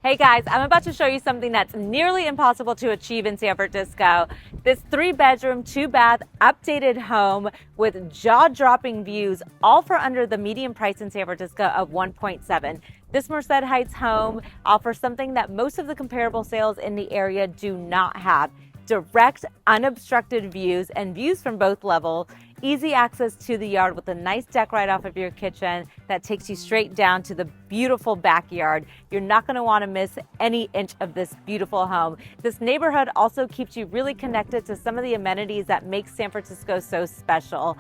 Hey guys, I'm about to show you something that's nearly impossible to achieve in San Francisco. This 3-bedroom, 2-bath, updated home with jaw-dropping views, all for under the median price in San Francisco of 1.7. This Merced Heights home offers something that most of the comparable sales in the area do not have. Direct, unobstructed views and views from both levels. Easy access to the yard with a nice deck right off of your kitchen that takes you straight down to the beautiful backyard. You're not going to want to miss any inch of this beautiful home. This neighborhood also keeps you really connected to some of the amenities that make San Francisco so special.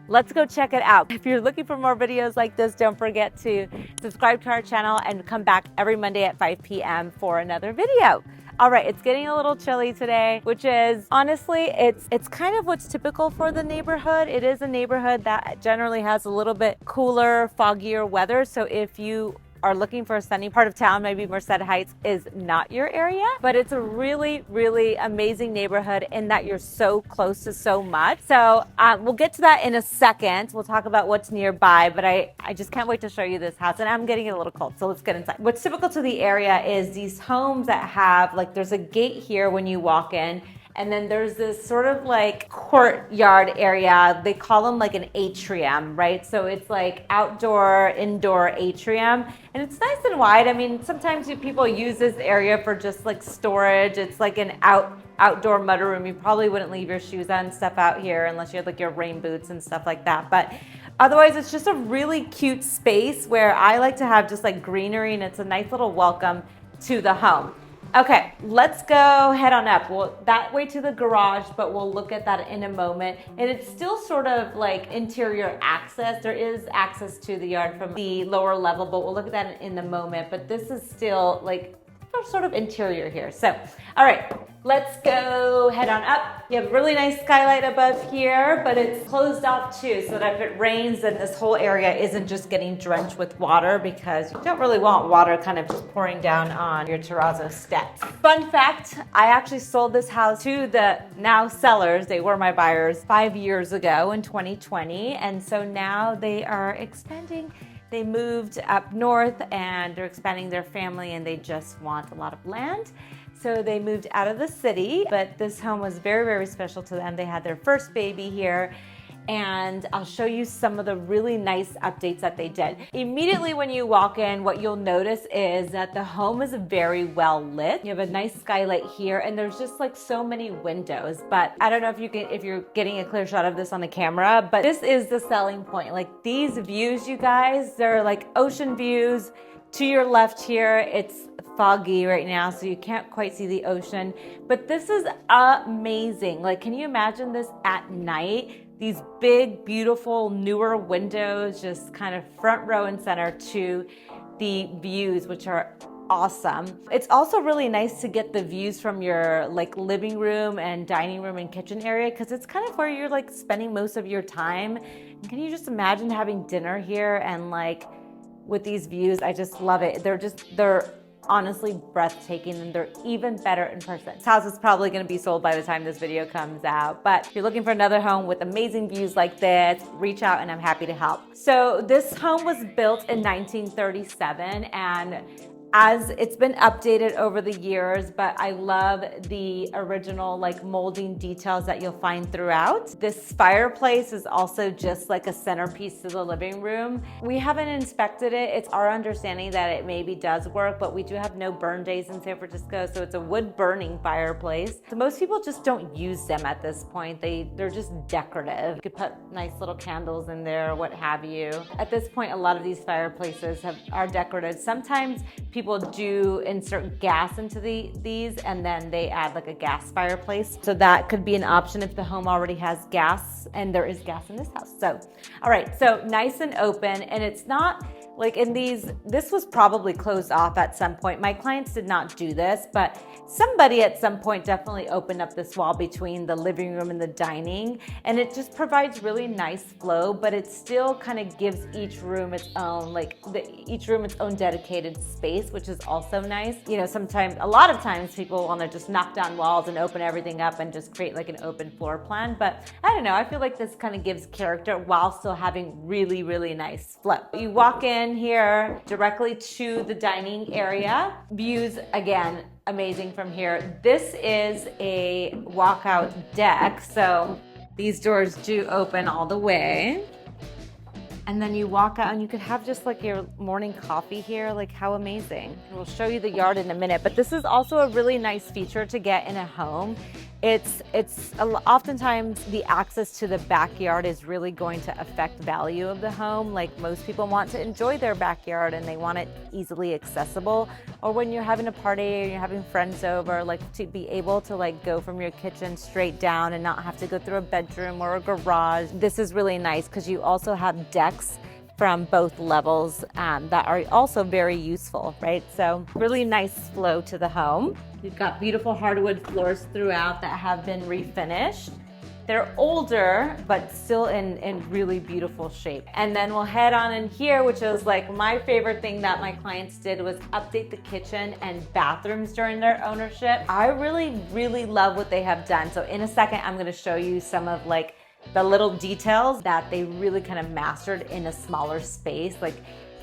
Let's go check it out. If you're looking for more videos like this, don't forget to subscribe to our channel and come back every Monday at 5 p.m. for another video. All right, it's getting a little chilly today, which is honestly, it's kind of what's typical for the neighborhood. It is a neighborhood that generally has a little bit cooler, foggier weather. So if you are looking for a sunny part of town, maybe Merced Heights is not your area, but it's a really, really amazing neighborhood in that you're so close to so much. So we'll get to that in a second. We'll talk about what's nearby, but I just can't wait to show you this house, and I'm getting a little cold, so let's get inside. What's typical to the area is these homes that have, like, there's a gate here when you walk in, and then there's this sort of like courtyard area. They call them like an atrium, right? So it's like outdoor, indoor atrium. And it's nice and wide. I mean, sometimes people use this area for just like storage. It's like an outdoor mudroom. You probably wouldn't leave your shoes and stuff out here unless you had like your rain boots and stuff like that. But otherwise, it's just a really cute space where I like to have just like greenery, and it's a nice little welcome to the home. Okay, let's go head on up. Well, that way to the garage, but we'll look at that in a moment. And it's still sort of like interior access. There is access to the yard from the lower level, but we'll look at that in the moment. But this is still like sort of interior here. So, all right, let's go head on up. You have a really nice skylight above here, but it's closed off too, so that if it rains, then this whole area isn't just getting drenched with water, because you don't really want water kind of just pouring down on your terrazzo steps. Fun fact, I actually sold this house to the now sellers. They were my buyers 5 years ago in 2020, and so now they are expanding. They moved up north and they're expanding their family, and they just want a lot of land. So they moved out of the city, but this home was very, very special to them. They had their first baby here, and I'll show you some of the really nice updates that they did. Immediately when you walk in, what you'll notice is that the home is very well lit. You have a nice skylight here, and there's just like so many windows. But I don't know if you're getting a clear shot of this on the camera, but this is the selling point. Like these views, you guys, they're like ocean views. To your left here, it's foggy right now, so you can't quite see the ocean, but this is amazing. Like, can you imagine this at night? These big, beautiful, newer windows, just kind of front row and center to the views, which are awesome. It's also really nice to get the views from your like living room and dining room and kitchen area, because it's kind of where you're like spending most of your time. And can you just imagine having dinner here and like with these views? I just love it. They're honestly breathtaking, and they're even better in person. This house is probably going to be sold by the time this video comes out, but if you're looking for another home with amazing views like this, reach out and I'm happy to help. So this home was built in 1937, and as it's been updated over the years, but I love the original like molding details that you'll find throughout. This fireplace is also just like a centerpiece to the living room. We haven't inspected it. It's our understanding that it maybe does work, but we do have no burn days in San Francisco, so it's a wood burning fireplace. So most people just don't use them at this point. They're just decorative. You could put nice little candles in there or what have you. At this point, a lot of these fireplaces are decorative. Sometimes people do insert gas into these, and then they add like a gas fireplace. So that could be an option if the home already has gas, and there is gas in this house. So, all right, so nice and open, and it's not like in this was probably closed off at some point. My clients did not do this, but somebody at some point definitely opened up this wall between the living room and the dining, and it just provides really nice flow, but it still kind of gives each room its own, each room its own dedicated space, which is also nice. You know, a lot of times people want to just knock down walls and open everything up and just create like an open floor plan, but I don't know, I feel like this kind of gives character while still having really, really nice flow. You walk in, in here directly to the dining area. Views, again, amazing from here. This is a walkout deck, so these doors do open all the way. And then you walk out and you could have just like your morning coffee here. Like, how amazing. And we'll show you the yard in a minute, but this is also a really nice feature to get in a home. It's oftentimes the access to the backyard is really going to affect value of the home. Like, most people want to enjoy their backyard and they want it easily accessible. Or when you're having a party or you're having friends over, like to be able to like go from your kitchen straight down and not have to go through a bedroom or a garage. This is really nice because you also have decks from both levels that are also very useful, right? So really nice flow to the home. You've got beautiful hardwood floors throughout that have been refinished. They're older, but still in really beautiful shape. And then we'll head on in here, which is like my favorite thing that my clients did was update the kitchen and bathrooms during their ownership. I really, really love what they have done. So in a second, I'm gonna show you some of like the little details that they really kind of mastered in a smaller space. Like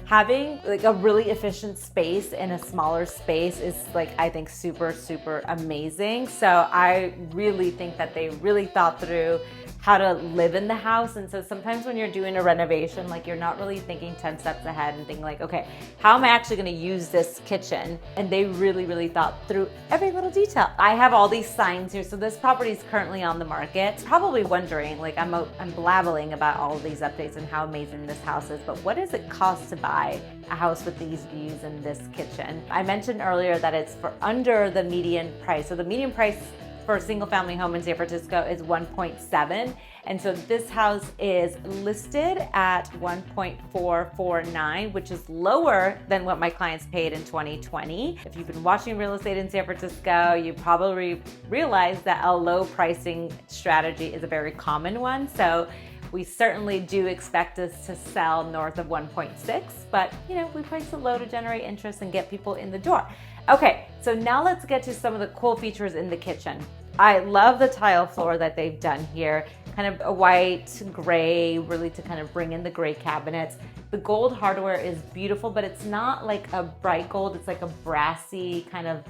having like a really efficient space in a smaller space is like, I think super, super amazing. So I really think that they really thought through how to live in the house. And so sometimes when you're doing a renovation, like you're not really thinking 10 steps ahead and thinking like, okay, how am I actually gonna use this kitchen? And they really, really thought through every little detail. I have all these signs here. So this property is currently on the market. Probably wondering, like I'm blabbling about all of these updates and how amazing this house is, but what does it cost to buy a house with these views and this kitchen? I mentioned earlier that it's for under the median price. So the median price for a single family home in San Francisco is 1.7. And so this house is listed at 1.449, which is lower than what my clients paid in 2020. If you've been watching real estate in San Francisco, you probably realize that a low pricing strategy is a very common one. So we certainly do expect this to sell north of 1.6, but you know, we price it low to generate interest and get people in the door. Okay, so now let's get to some of the cool features in the kitchen. I love the tile floor that they've done here, kind of a white, gray, really to kind of bring in the gray cabinets. The gold hardware is beautiful, but it's not like a bright gold, it's like a brassy kind of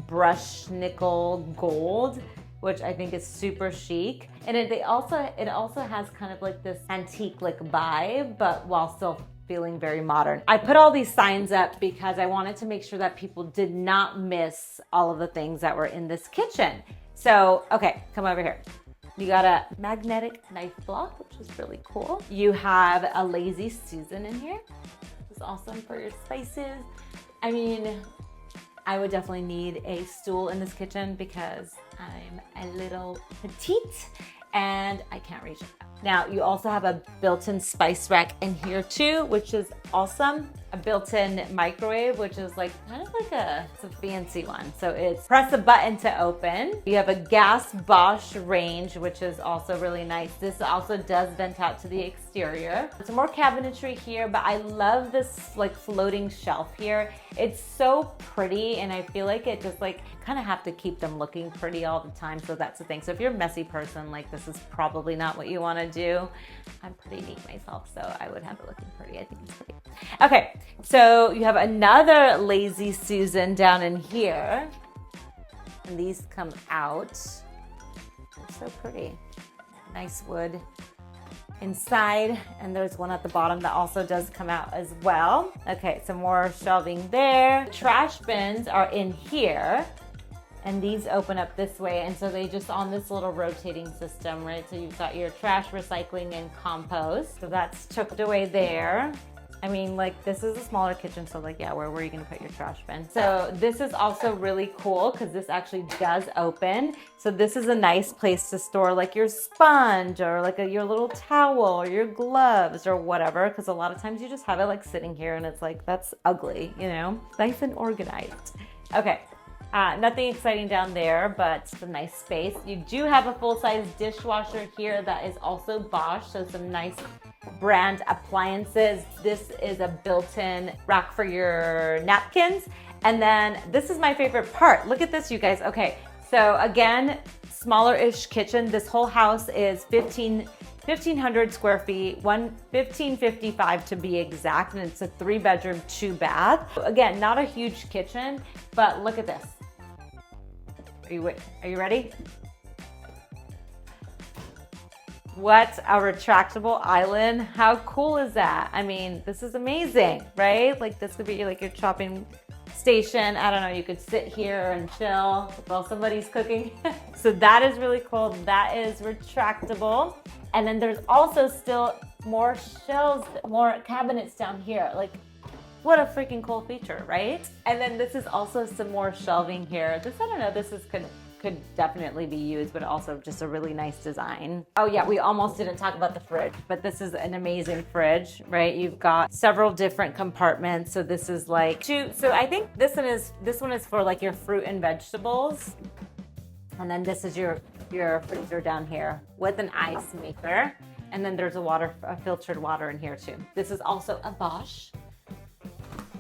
brush nickel gold, which I think is super chic. And it also has kind of like this antique like vibe, but while still feeling very modern. I put all these signs up because I wanted to make sure that people did not miss all of the things that were in this kitchen. So, okay, come over here. You got a magnetic knife block, which is really cool. You have a lazy Susan in here. It's awesome for your spices. I mean, I would definitely need a stool in this kitchen because I'm a little petite and I can't reach it. Now, you also have a built-in spice rack in here too, which is awesome. A built-in microwave, which is like kind of like it's a fancy one. So it's press a button to open. You have a gas Bosch range, which is also really nice. This also does vent out to the exterior. Some more cabinetry here, but I love this like floating shelf here. It's so pretty, and I feel like it just like kind of have to keep them looking pretty all the time. So that's the thing. So if you're a messy person, like this is probably not what you want to do. I'm pretty neat myself, so I would have it looking pretty. I think it's pretty. Okay, so you have another lazy Susan down in here, and these come out. They're so pretty. Nice wood inside, and there's one at the bottom that also does come out as well. Okay, some more shelving there. Trash bins are in here, and these open up this way, and so they just on this little rotating system, right? So you've got your trash, recycling, and compost. So that's tucked away there. I mean, like this is a smaller kitchen, so like, yeah, where are you gonna put your trash bin? So this is also really cool because this actually does open. So this is a nice place to store like your sponge or like your little towel or your gloves or whatever, because a lot of times you just have it like sitting here and it's like, that's ugly, you know? Nice and organized. Okay. Nothing exciting down there, but it's a nice space. You do have a full-size dishwasher here that is also Bosch, so some nice brand appliances. This is a built-in rack for your napkins. And then this is my favorite part. Look at this, you guys. Okay, so again, smaller-ish kitchen. This whole house is 15 1,500 square feet, 1,555 to be exact, and it's a 3-bedroom, 2-bath. Again, not a huge kitchen, but look at this. Are you ready? What a retractable island. How cool is that? I mean, this is amazing, right? Like this could be like your shopping station. I don't know, you could sit here and chill while somebody's cooking. So that is really cool. That is retractable. And then there's also still more shelves, more cabinets down here. Like, what a freaking cool feature, right? And then this is also some more shelving here. This, I don't know, this is could definitely be used, but also just a really nice design. Oh yeah, we almost didn't talk about the fridge, but this is an amazing fridge, right? You've got several different compartments. So this is like so I think this one is for like your fruit and vegetables. And then this is your freezer down here with an ice maker. And then there's a filtered water in here too. This is also a Bosch.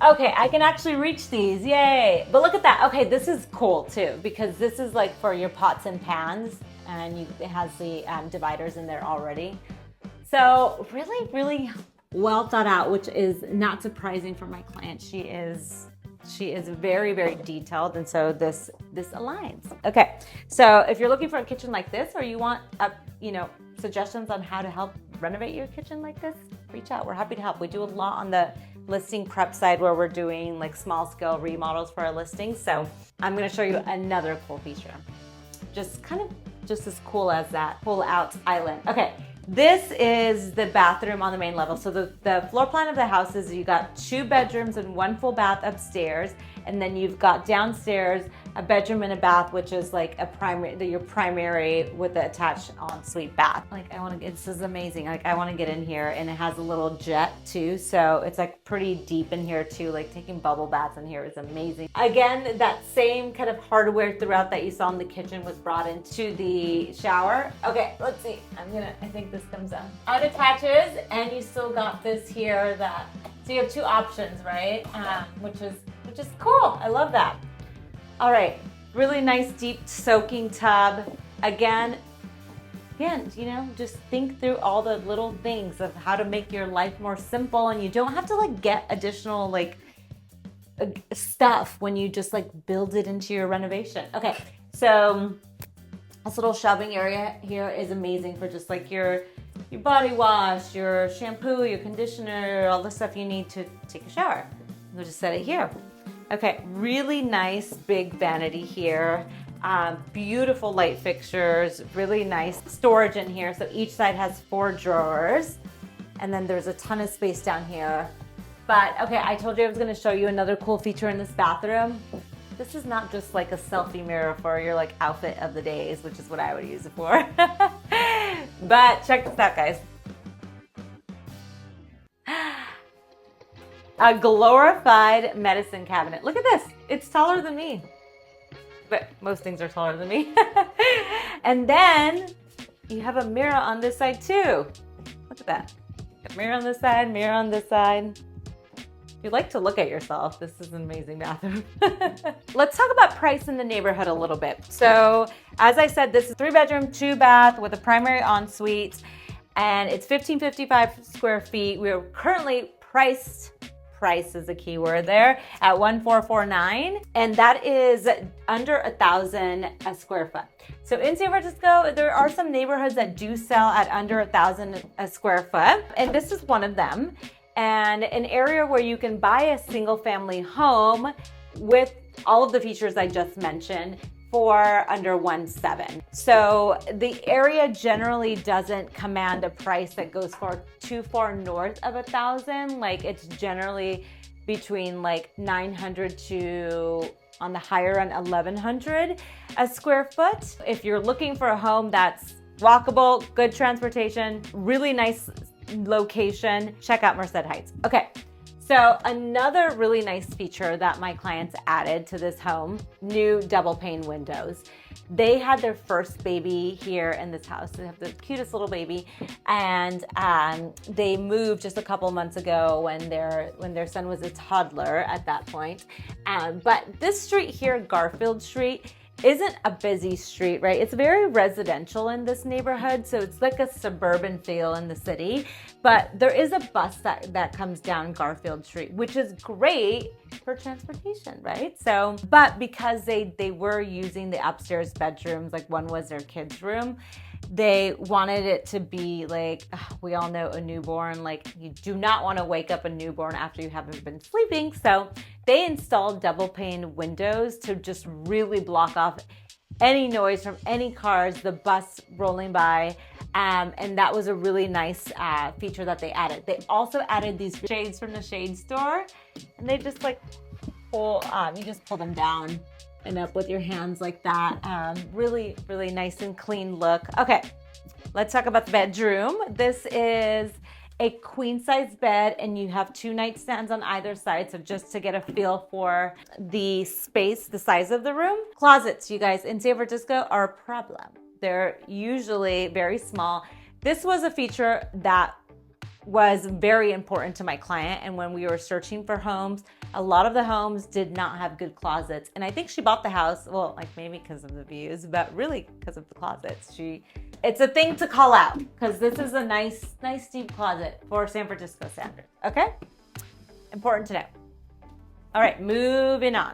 Okay, I can actually reach these, yay. But look at that, okay, this is cool too, because this is like for your pots and pans, and it has the dividers in there already. So really, really well thought out, which is not surprising for my client. She is very, very detailed, and so this aligns. Okay, so if you're looking for a kitchen like this, or you want suggestions on how to help renovate your kitchen like this, reach out. We're happy to help. We do a lot on the listing prep side where we're doing like small scale remodels for our listings. So I'm going to show you another cool feature. Just as cool as that pull out island. Okay. This is the bathroom on the main level. So the floor plan of the house is you got 2 bedrooms and 1 full bath upstairs. And then you've got downstairs a bedroom and a bath, which is like your primary with the attached ensuite bath. Like this is amazing. Like I want to get in here, and it has a little jet too. So it's like pretty deep in here too. Like taking bubble baths in here is amazing. Again, that same kind of hardware throughout that you saw in the kitchen was brought into the shower. Okay, let's see. I think this comes out. It attaches, and you still got this here so you have 2 options, right? Which is cool. I love that. All right, really nice deep soaking tub. Again, just think through all the little things of how to make your life more simple, and you don't have to like get additional like stuff when you just like build it into your renovation. Okay, so this little shelving area here is amazing for just like your body wash, your shampoo, your conditioner, all the stuff you need to take a shower. We'll just set it here. Okay, really nice big vanity here. Beautiful light fixtures, really nice storage in here. So each side has 4 drawers, and then there's a ton of space down here. But okay, I told you I was gonna show you another cool feature in this bathroom. This is not just like a selfie mirror for your like outfit of the days, which is what I would use it for. But check this out, guys. A glorified medicine cabinet. Look at this. It's taller than me. But most things are taller than me. And then you have a mirror on this side too. Look at that. A mirror on this side, mirror on this side. If you like to look at yourself, this is an amazing bathroom. Let's talk about price in the neighborhood a little bit. So as I said, this is 3-bedroom, 2-bath with a primary ensuite, and it's 1,555 square feet. We are currently priced, price is a key word there, at 1,449, and that is under 1,000 a square foot. So in San Francisco, there are some neighborhoods that do sell at under 1,000 a square foot, and this is one of them. And an area where you can buy a single family home with all of the features I just mentioned for under 1.7. So the area generally doesn't command a price that goes too far north of 1,000. Like it's generally between like 900 to on the higher end 1,100 a square foot. If you're looking for a home that's walkable, good transportation, really nice location, check out Merced Heights. Okay, so another really nice feature that my clients added to this home, new double pane windows. They had their first baby here in this house. They have the cutest little baby, and they moved just a couple months ago when their son was a toddler at that point. But this street here, Garfield Street, isn't a busy street, right? It's very residential in this neighborhood, so it's like a suburban feel in the city. But there is a bus that comes down Garfield Street, which is great for transportation, right? So, but because they were using the upstairs bedrooms, like one was their kids' room, they wanted it to be like, we all know a newborn, like you do not want to wake up a newborn after you haven't been sleeping. So they installed double pane windows to just really block off any noise from any cars, the bus rolling by. And that was a really nice feature that they added. They also added these shades from the shade store, and they just like pull, you just pull them down and up with your hands like that. Really, really nice and clean look. Okay, let's talk about the bedroom. This is a queen size bed, and you have 2 nightstands on either side. So just to get a feel for the space, the size of the room. Closets, you guys, in San Francisco are a problem. They're usually very small. This was a feature that was very important to my client. And when we were searching for homes, a lot of the homes did not have good closets. And I think she bought the house, well, like maybe because of the views, but really because of the closets. It's a thing to call out because this is a nice deep closet for San Francisco standards. Okay? Important to know. All right, moving on.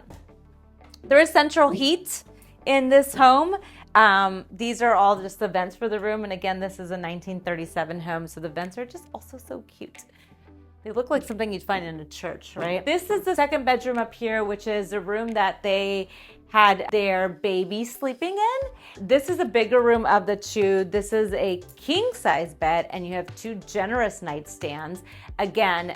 There is central heat in this home. These are all just the vents for the room. And again, this is a 1937 home. So the vents are just also so cute. They look like something you'd find in a church, right? This is the second bedroom up here, which is a room that they had their baby sleeping in. This is a bigger room of the 2. This is a king size bed, and you have 2 generous nightstands. Again,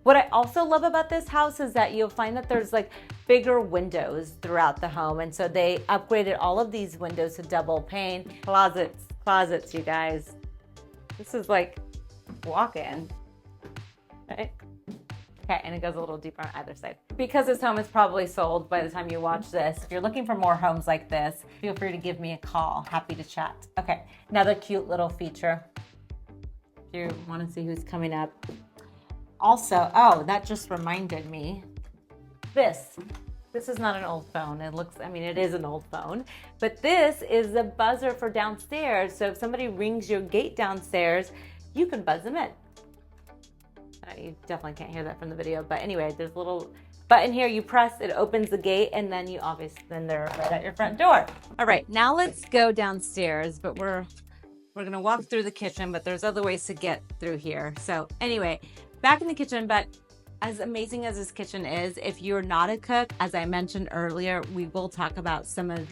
what I also love about this house is that you'll find that there's like bigger windows throughout the home. And so they upgraded all of these windows to double pane. Closets, you guys. This is like walk-in. Right? Okay, and it goes a little deeper on either side. Because this home is probably sold by the time you watch this, if you're looking for more homes like this, feel free to give me a call. Happy to chat. Okay, another cute little feature. If you want to see who's coming up. Also, oh, that just reminded me. This is not an old phone. It is an old phone, but this is the buzzer for downstairs. So if somebody rings your gate downstairs, you can buzz them in. You definitely can't hear that from the video, but anyway, there's a little button here. You press, it opens the gate, and then then they're right at your front door. All right, now let's go downstairs, but we're gonna walk through the kitchen, but there's other ways to get through here. So anyway, back in the kitchen, but as amazing as this kitchen is, if you're not a cook, as I mentioned earlier, we will talk about some of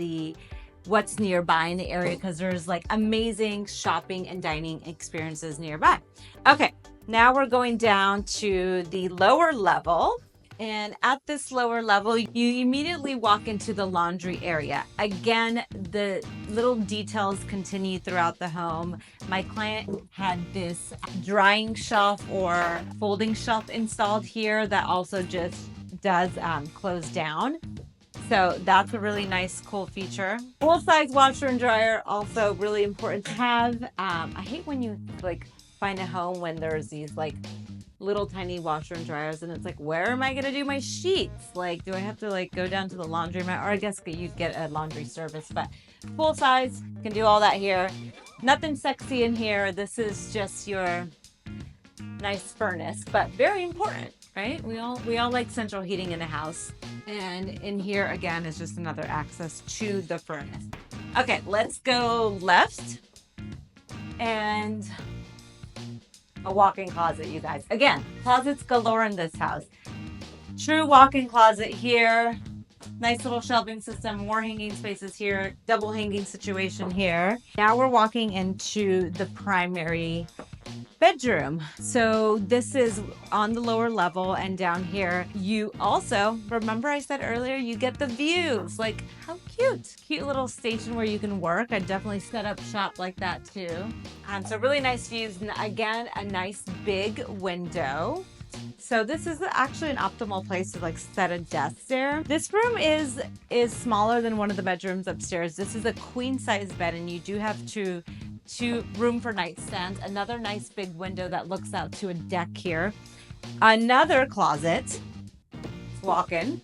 what's nearby in the area because there's like amazing shopping and dining experiences nearby. Okay. Now we're going down to the lower level, and at this lower level, you immediately walk into the laundry area. Again, the little details continue throughout the home. My client had this drying shelf or folding shelf installed here that also just does close down. So that's a really nice, cool feature. Full-size washer and dryer, also really important to have. I hate when you find a home when there's these like little tiny washer and dryers and it's like, where am I gonna do my sheets? Like, do I have to like go down to the laundromat? Or I guess you'd get a laundry service, but full size, can do all that here. Nothing sexy in here. This is just your nice furnace, but very important, right? We all like central heating in a house. And in here again is just another access to the furnace. Okay, let's go left. And a walk-in closet, you guys. Again, closets galore in this house. True walk-in closet here. Nice little shelving system, more hanging spaces here, double hanging situation here. Now we're walking into the primary bedroom. So this is on the lower level, and down here you also, remember I said earlier, you get the views. Like, how cute. Cute little station where you can work. I'd definitely set up shop like that too. So really nice views. And again, a nice big window. So this is actually an optimal place to like set a desk there. This room is smaller than one of the bedrooms upstairs. This is a queen size bed, and you do have two room for nightstands. Another nice big window that looks out to a deck here. Another closet, walk-in.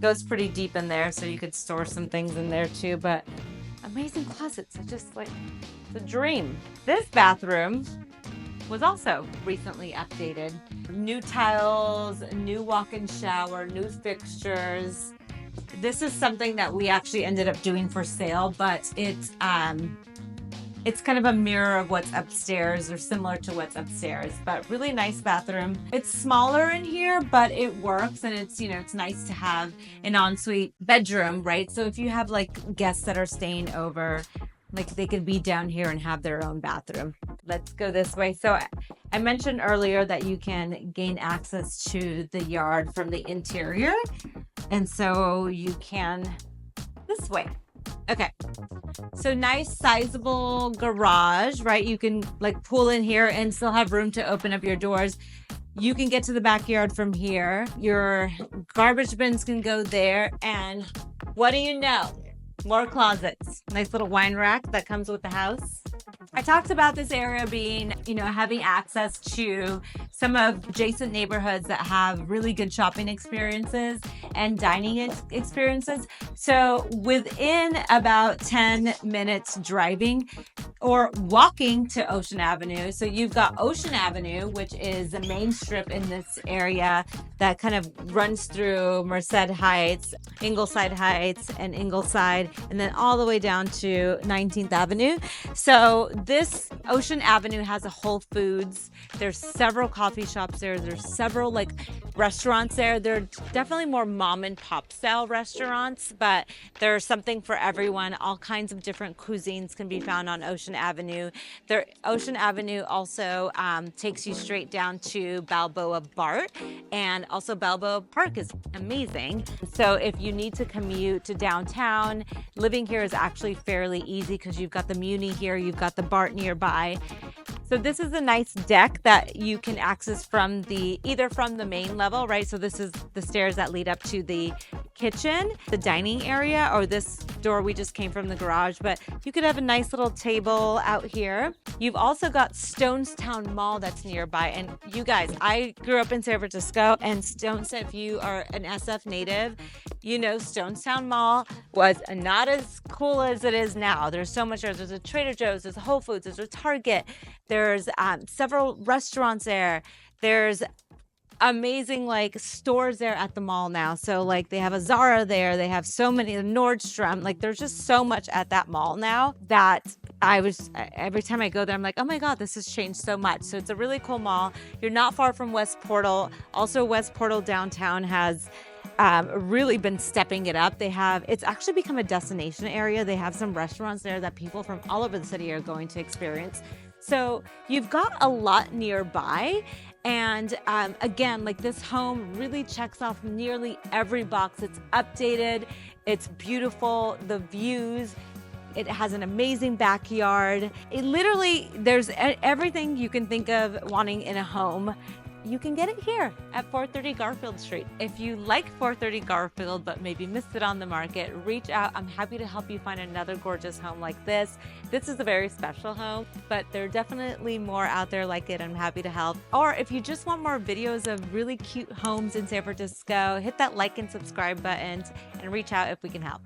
Goes pretty deep in there, so you could store some things in there too, but amazing closets. It's just like, it's a dream. This bathroom was also recently updated. New tiles, new walk-in shower, new fixtures. This is something that we actually ended up doing for sale, but it's kind of a mirror of what's upstairs, or similar to what's upstairs, but really nice bathroom. It's smaller in here, but it works, and it's, you know, it's nice to have an ensuite bedroom, right? So if you have like guests that are staying over, like they could be down here and have their own bathroom. Let's go this way. So I mentioned earlier that you can gain access to the yard from the interior. And so you can this way. Okay. So nice sizable garage, right? You can like pull in here and still have room to open up your doors. You can get to the backyard from here. Your garbage bins can go there. And what do you know? More closets. Nice little wine rack that comes with the house. I talked about this area being, you know, having access to some of adjacent neighborhoods that have really good shopping experiences and dining experiences. So within about 10 minutes driving or walking to Ocean Avenue. So you've got Ocean Avenue, which is the main strip in this area that kind of runs through Merced Heights, Ingleside Heights, and Ingleside, and then all the way down to 19th Avenue. So this Ocean Avenue has a Whole Foods. There's several coffee shops there. There's several like restaurants there. They're definitely more mom and pop style restaurants, but there's something for everyone. All kinds of different cuisines can be found on Ocean Avenue. Ocean Avenue also takes you straight down to Balboa BART, and also Balboa Park is amazing. So if you need to commute to downtown, living here is actually fairly easy because you've got the Muni here, you've got the BART nearby. So this is a nice deck that you can access from either from the main level, right? So this is the stairs that lead up to the kitchen, the dining area, or this door we just came from the garage, but you could have a nice little table out here. You've also got Stonestown Mall that's nearby. And you guys, I grew up in San Francisco, and if you are an SF native, you know Stonestown Mall was not as cool as it is now. There's so much there. There's a Trader Joe's, there's a Whole Foods, there's a Target, there's several restaurants there. There's amazing like stores there at the mall now. So like they have a Zara there, they have so many, Nordstrom, like there's just so much at that mall now that every time I go there, I'm like, oh my God, this has changed so much. So it's a really cool mall. You're not far from West Portal. Also West Portal downtown has really been stepping it up. It's actually become a destination area. They have some restaurants there that people from all over the city are going to experience. So you've got a lot nearby. And again, like this home really checks off nearly every box. It's updated, it's beautiful, the views, it has an amazing backyard. There's everything you can think of wanting in a home. You can get it here at 430 Garfield Street. If you like 430 Garfield but maybe missed it on the market, reach out. I'm happy to help you find another gorgeous home like this. This is a very special home, but there are definitely more out there like it. I'm happy to help. Or if you just want more videos of really cute homes in San Francisco, hit that like and subscribe button and reach out if we can help.